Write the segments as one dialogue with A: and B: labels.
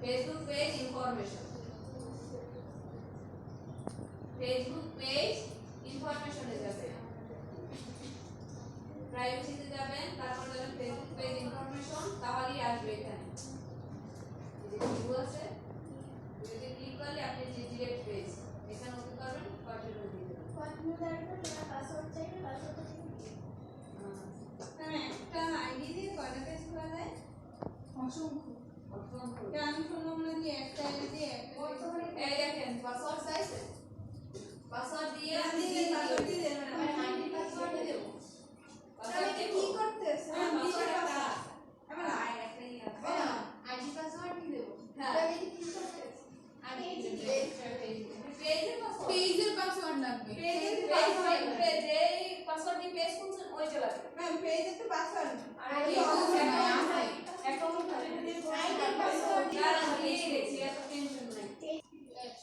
A: Facebook page information. Facebook page information এ যাবেন, privacy তে যাবেন, তারপর যাবেন Facebook page information, তাহলেই আসবে এখানে যে ভিউ আছে, যদি ক্লিক করলে আপনি যে ডিরেক্ট পেজ এখানে ওকে করবেন, কন্টিনিউ দিয়ে দেবেন।
B: কন্টিনিউ দেওয়ার পর তোমার পাসওয়ার্ড চাইবে, পাসওয়ার্ডটা
C: হ্যাঁ একটা আইডি দিয়ে কয়টা পেজ খোলা যায়? অসংখ্য। আমি শুনলাম না যে একটা আইডি দিয়ে একটা
A: এই দেখেন পাসওয়ার্ড চাইছে, পাসওয়ার্ড দিয়ে
C: আমি পাসওয়ার্ড দিয়ে দেব না,
A: আমি আইডি পাসওয়ার্ড দেব।
C: আমি কি করতেছ? আমি
A: পাসওয়ার্ডটা
C: আমার আইডি একটাই আছে।
A: আইডি পাসওয়ার্ড কি দেব?
C: হ্যাঁ
B: আমি কি করতেছ?
A: পেজের পাসওয়ার্ড লাগবে, পেজের পাসওয়ার্ড দিয়ে পেজ খুলছেন ওই জায়গাতে
C: ম্যাম পেজে তো পাসওয়ার্ড
A: আর কি অ্যাকাউন্ট দিয়ে পাসওয়ার্ড দাঁড়ান দিয়ে গেছি, এত টেনশন নাই।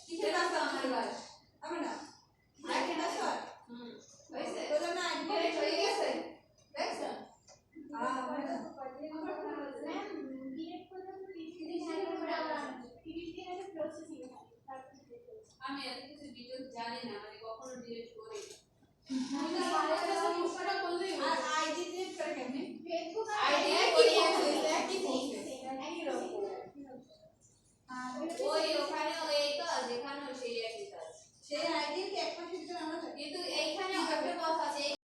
A: কিসের পাসওয়ার্ড আমার বাস
C: আমি না আইডি পাসওয়ার্ড
A: হইছে
C: বলো না আইডি
A: হয়ে গেছে দেখছেন।
B: ম্যাম ডিরেক্ট করলে তো 30 দিন আগে করে আবার 30 দিন আগে প্রসেসিং হয়, তারপর
A: আমি এত কিছু ডিটেইলস জানি না, মানে কখনো ডিলিট করি
C: আর আইডি ডিলিট করে কেমনে?
B: ফেসবুক
A: আইডি
C: একই জিনিস
B: একই রকম।
A: ওই ওখানে এই কাজ, এখানেও সেই একই কাজ,
C: সেই আইডি কি এক মাসের জন্য আমরা থাকি?